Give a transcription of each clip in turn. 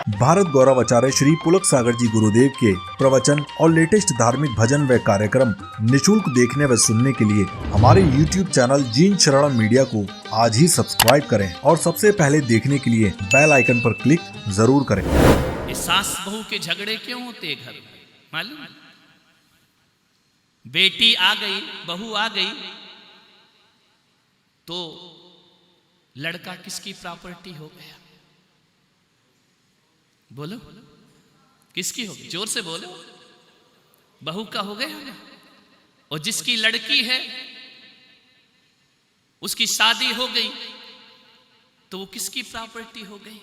भारत गौरव आचार्य श्री पुलक सागर जी गुरुदेव के प्रवचन और लेटेस्ट धार्मिक भजन व कार्यक्रम निशुल्क देखने व सुनने के लिए हमारे YouTube चैनल जीन शरणम मीडिया को आज ही सब्सक्राइब करें और सबसे पहले देखने के लिए बेल आइकन पर क्लिक जरूर करें। ये सास बहू के झगड़े क्यों होते घर में मालूम? बेटी आ गई, बहू आ गई तो लड़का किसकी प्रॉपर्टी हो गया? बोलो किसकी होगी? जोर से बोलो। बहू का हो गया ना। और जिसकी लड़की है उसकी शादी हो गई तो वो किसकी प्रॉपर्टी हो गई?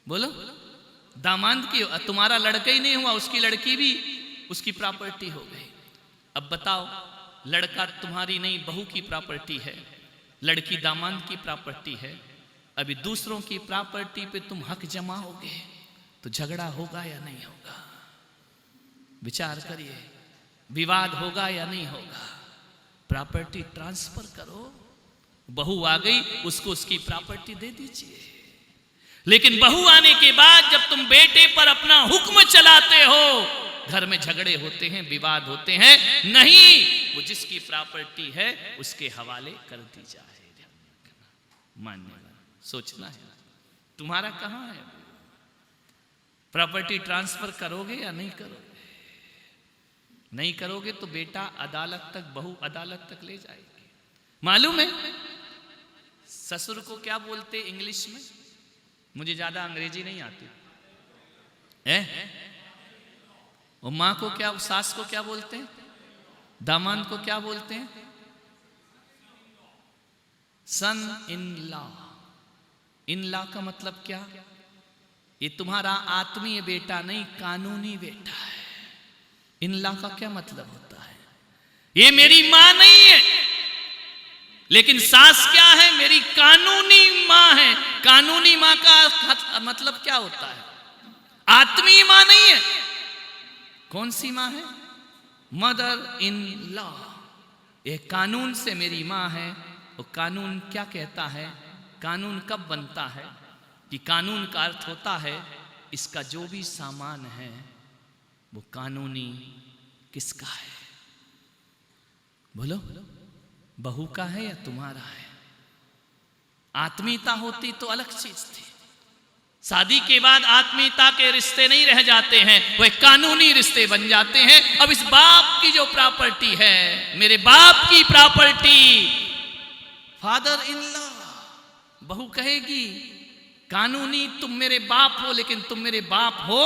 बोलो। दामाद की। तुम्हारा लड़का ही नहीं हुआ, उसकी लड़की भी उसकी प्रॉपर्टी हो गई। अब बताओ, लड़का तुम्हारी नहीं बहू की प्रॉपर्टी है, लड़की दामाद की प्रॉपर्टी है। अभी दूसरों की प्रॉपर्टी पे तुम हक जमाओगे तो झगड़ा होगा या नहीं होगा? विचार करिए। विवाद होगा या नहीं होगा? प्रॉपर्टी ट्रांसफर करो। बहू आ गई, उसको उसकी प्रॉपर्टी दे दीजिए। लेकिन बहू आने के बाद जब तुम बेटे पर अपना हुक्म चलाते हो, घर में झगड़े होते हैं, विवाद होते हैं। नहीं, वो जिसकी प्रॉपर्टी है उसके हवाले कर दी जाए। मान्य सोचना है तुम्हारा कहां है? प्रॉपर्टी ट्रांसफर करोगे या नहीं करोगे? नहीं करोगे तो बेटा अदालत तक, बहू अदालत तक ले जाएगी। मालूम है ससुर को क्या बोलते इंग्लिश में? मुझे ज्यादा अंग्रेजी नहीं आती है। और मां को क्या, सास को क्या बोलते हैं? दामाद को क्या बोलते हैं? सन इन लॉ। इन लॉ का मतलब क्या? ये तुम्हारा आत्मीय बेटा नहीं, कानूनी बेटा है। इन लॉ का क्या मतलब होता है? ये मेरी मां नहीं है, लेकिन सास क्या है? मेरी कानूनी मां है। कानूनी मां का मतलब क्या होता है? आत्मीय मां नहीं है। कौन सी मां है? Mother in law. ये कानून से मेरी मां है। और कानून क्या कहता है? कानून कब बनता है? कि कानून का अर्थ होता है इसका जो भी सामान है वो कानूनी किसका है? बोलो। बहू का है या तुम्हारा है? आत्मीयता होती तो अलग चीज थी। शादी के बाद आत्मीयता के रिश्ते नहीं रह जाते हैं, वह कानूनी रिश्ते बन जाते हैं। अब इस बाप की जो प्रॉपर्टी है, मेरे बाप की प्रॉपर्टी, फादर इन लॉ, बहू कहेगी कानूनी तुम मेरे बाप हो, लेकिन तुम मेरे बाप हो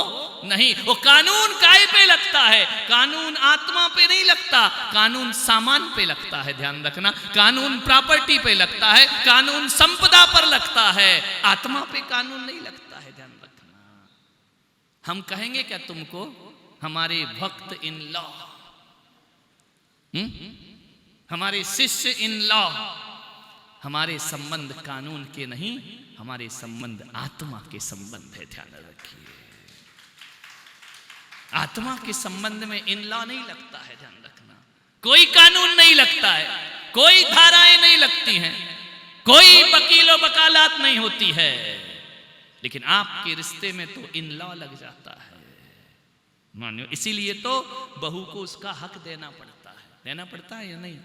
नहीं। वो कानून काय पे लगता है? कानून आत्मा पे नहीं लगता, कानून सामान पे लगता है। ध्यान रखना, कानून प्रॉपर्टी पे लगता है, कानून संपदा पर लगता है, आत्मा पे कानून नहीं लगता है। ध्यान रखना। हम कहेंगे क्या तुमको? हमारे भक्त इन लॉ, हमारे शिष्य इन लॉ। हमारे संबंध कानून के नहीं, हमारे संबंध आत्मा के संबंध है। ध्यान रखिए, आत्मा के संबंध में इन लॉ नहीं लगता है। ध्यान रखना, कोई कानून नहीं लगता है, कोई धाराएं नहीं लगती हैं, कोई वकीलो वकालत नहीं होती है। लेकिन आपके रिश्ते में तो इन लॉ लग जाता है। मानियो, इसीलिए तो बहू को उसका हक देना पड़ता है। देना पड़ता है या नहीं?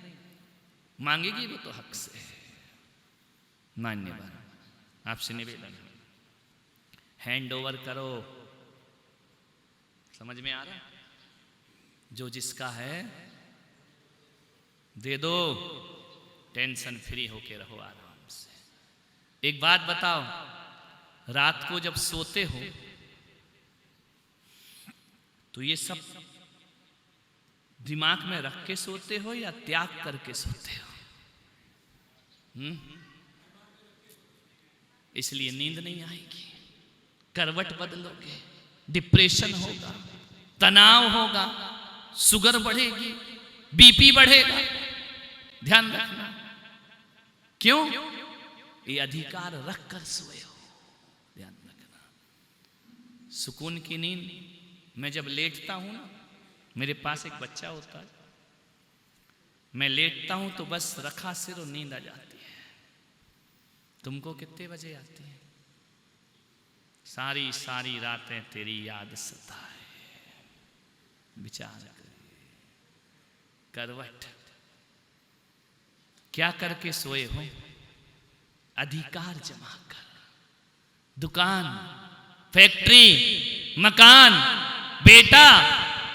मांगेगी वो तो हक से। मान्यवर, आपसे निवेदन, हैंड ओवर करो। समझ में आ रहा? जो जिसका है दे दो, टेंशन फ्री होके रहो आराम से। एक बात बताओ, रात को जब सोते हो तो ये सब दिमाग में रख के सोते हो या त्याग करके सोते हो? इसलिए नींद नहीं आएगी, करवट बदलोगे, डिप्रेशन होगा, तनाव होगा, शुगर बढ़ेगी, बीपी बढ़ेगा। ध्यान रखना। क्यों? ये अधिकार रखकर सोए हो। ध्यान रखना। सुकून की नींद, मैं जब लेटता हूं ना, मेरे पास एक बच्चा होता है, मैं लेटता हूं तो बस रखा सिर और नींद आ जाती है। तुमको कितने बजे आती है? सारी सारी रातें तेरी याद सताए। विचार करिए, करवट क्या करके सोए हो? अधिकार जमा कर, दुकान, फैक्ट्री, मकान, बेटा,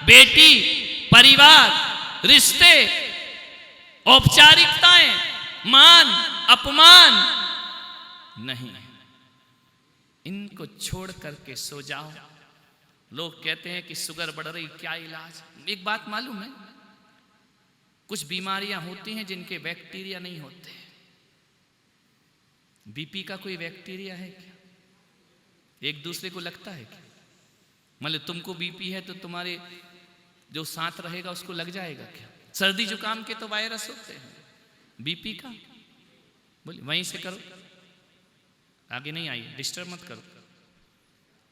बेटी, परिवार, रिश्ते, औपचारिकताएं, मान, अपमान नहीं, इनको छोड़ करके सो जाओ। लोग कहते हैं कि शुगर बढ़ रही, क्या इलाज? एक बात मालूम है, कुछ बीमारियां होती हैं जिनके बैक्टीरिया नहीं होते। बीपी का कोई बैक्टीरिया है क्या? एक दूसरे को लगता है क्या? मतलब तुमको बीपी है तो तुम्हारे जो साथ रहेगा उसको लग जाएगा क्या? सर्दी जुकाम के तो वायरस होते हैं, बीपी का बोलिए वहीं से करो, आगे नहीं आई, डिस्टर्ब मत करो।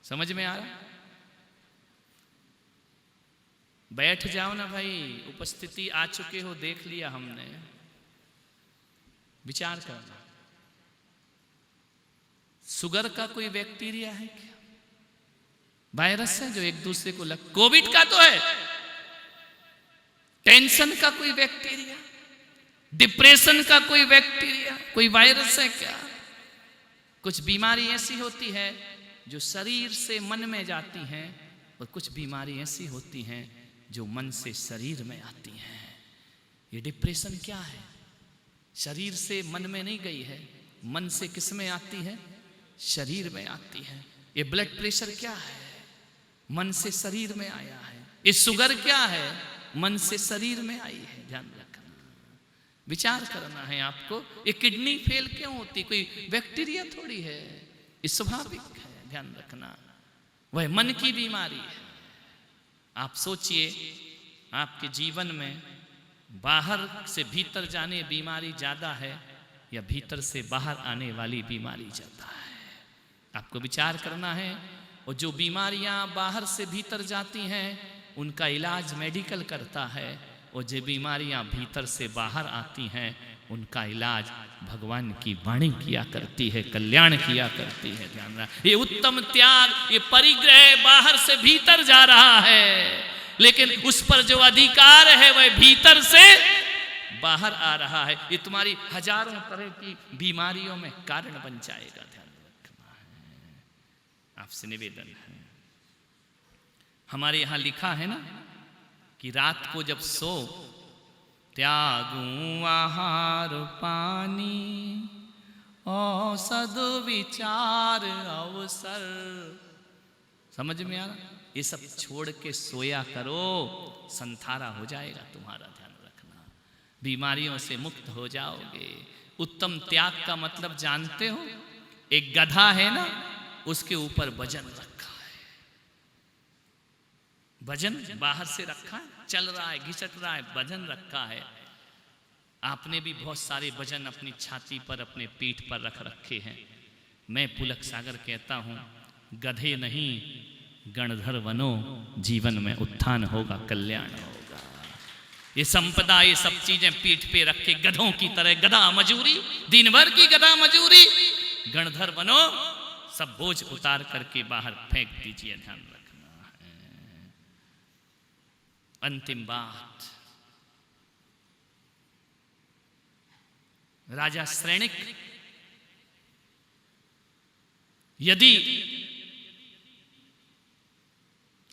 समझ में आ रहा? बैठ जाओ ना भाई, उपस्थिति आ चुके हो, देख लिया हमने, विचार करना। शुगर का कोई बैक्टीरिया है क्या? वायरस है जो एक दूसरे को लग, कोविड का तो है। टेंशन का कोई बैक्टीरिया, डिप्रेशन का कोई बैक्टीरिया, कोई वायरस है क्या? कुछ बीमारी ऐसी होती है जो शरीर से मन में जाती हैं, और कुछ बीमारी ऐसी होती हैं जो मन से शरीर में आती हैं। ये डिप्रेशन क्या है? शरीर से मन में नहीं गई है, मन से किस में आती है? शरीर में आती है। ये ब्लड प्रेशर क्या है? मन से शरीर में आया है। ये शुगर क्या है? मन से शरीर में आई है। ध्यान रखना, विचार करना है आपको। ये किडनी फेल क्यों होती? कोई बैक्टीरिया थोड़ी है, ये स्वाभाविक है। ध्यान रखना, वह मन की बीमारी है। आप सोचिए, आपके जीवन में बाहर से भीतर जाने बीमारी ज्यादा है या भीतर से बाहर आने वाली बीमारी ज्यादा है? आपको विचार करना है। और जो बीमारियां बाहर से भीतर जाती हैं उनका इलाज मेडिकल करता है, और जो बीमारियां भीतर से बाहर आती हैं उनका इलाज भगवान की वाणी किया करती है, कल्याण किया करती है। ध्यान रखना, ये उत्तम त्याग, ये परिग्रह बाहर से भीतर जा रहा है, लेकिन उस पर जो अधिकार है वह भीतर से बाहर आ रहा है। ये तुम्हारी हजारों तरह की बीमारियों में कारण बन जाएगा। ध्यान रखना है, आपसे निवेदन है। हमारे यहां लिखा है ना कि रात को जब सो, त्यागूं आहार पानी, औषध विचार अवसर। समझ में आ रहा? ये सब छोड़ के सोया करो, संथारा हो जाएगा तुम्हारा। ध्यान रखना, बीमारियों से मुक्त हो जाओगे। उत्तम त्याग का मतलब जानते हो? एक गधा है ना, उसके ऊपर वजन रखा है, वजन बाहर से रखा है, चल रहा है, घिसट रहा है, वजन रखा है। आपने भी बहुत सारे वजन अपनी छाती पर, अपने पीठ पर रख रखे हैं। मैं पुलक सागर कहता हूं, गधे नहीं गणधर बनो, जीवन में उत्थान होगा, कल्याण होगा। ये संपदा, ये सब चीजें पीठ पे रख के गधों की तरह, गधा मजूरी, दिन भर की गधा मजूरी, गणधर बनो, सब बोझ उतार करके बाहर फेंक दीजिए। ध्यान रखना है। अंतिम बात, राजा श्रेणिक यदि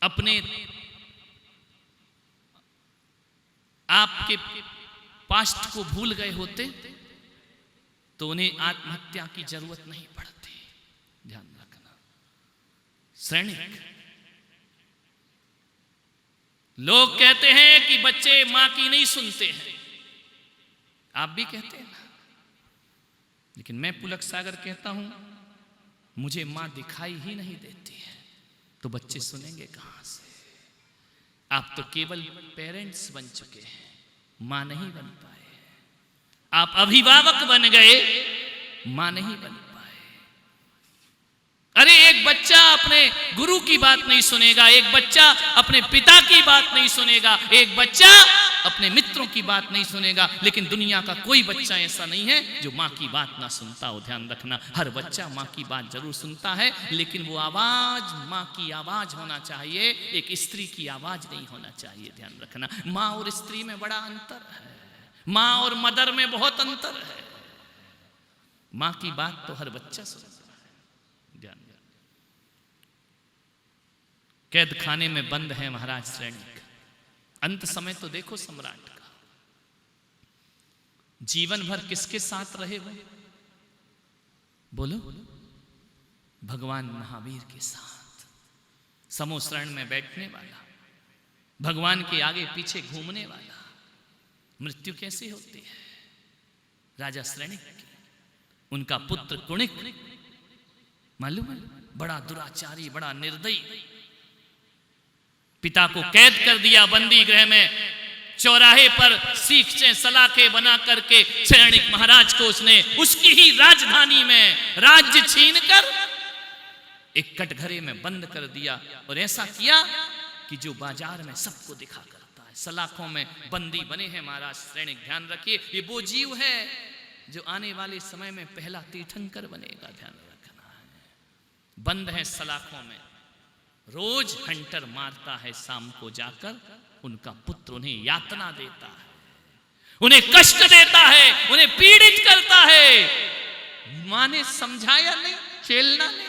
अपने आपके पास्ट को भूल गए होते तो उन्हें आत्महत्या की जरूरत नहीं पड़ती। ध्यान रखना, श्रेणिक। लोग कहते हैं कि बच्चे मां की नहीं सुनते हैं, आप भी कहते हैं ना, लेकिन मैं पुलक सागर कहता हूं, मुझे मां दिखाई ही नहीं देती है तो बच्चे सुनेंगे कहां से? आप तो केवल पेरेंट्स बन चुके हैं, मां नहीं बन पाए। आप अभिभावक बन गए, मां नहीं बन पाए। अरे एक बच्चा अपने गुरु की बात नहीं सुनेगा, एक बच्चा अपने पिता की बात नहीं सुनेगा, एक बच्चा अपने मित्रों की बात नहीं सुनेगा, लेकिन दुनिया का कोई बच्चा ऐसा नहीं है जो माँ की बात ना सुनता हो। ध्यान रखना, हर बच्चा माँ की बात जरूर सुनता है, लेकिन वो आवाज माँ की आवाज होना चाहिए, एक स्त्री की आवाज नहीं होना चाहिए। ध्यान रखना, माँ और स्त्री में बड़ा अंतर है, माँ और मदर में बहुत अंतर है। माँ की बात तो हर बच्चा सुनता है। ध्यान, कैद खाने में बंद है महाराज सैनिक। अंत समय तो देखो सम्राट का, जीवन भर किसके साथ रहे वो? बोलो, भगवान महावीर के साथ, समोसरण में बैठने वाला, भगवान के आगे पीछे घूमने वाला। मृत्यु कैसे होती है? राजा श्रेणिक की, उनका पुत्र कुणिक, मालूम है, बड़ा दुराचारी, बड़ा निर्दयी, पिता को कैद कर दिया बंदी गृह में, चौराहे पर सीखचे सलाखे बना करके सैनिक महाराज को उसने उसकी ही राजधानी में राज्य छीनकर एक कटघरे में बंद कर दिया, और ऐसा किया कि जो बाजार में सबको दिखा करता है। सलाखों में बंदी बने हैं महाराज सैनिक। ध्यान रखिए, ये वो जीव है जो आने वाले समय में पहला तीर्थंकर बनेगा। ध्यान रखना है, बंद है सलाखों में, रोज हंटर मारता है, शाम को जाकर उनका पुत्र उन्हें यातना देता है, उन्हें कष्ट देता है, उन्हें पीड़ित करता है। मां ने समझाया नहीं, खेलना नहीं,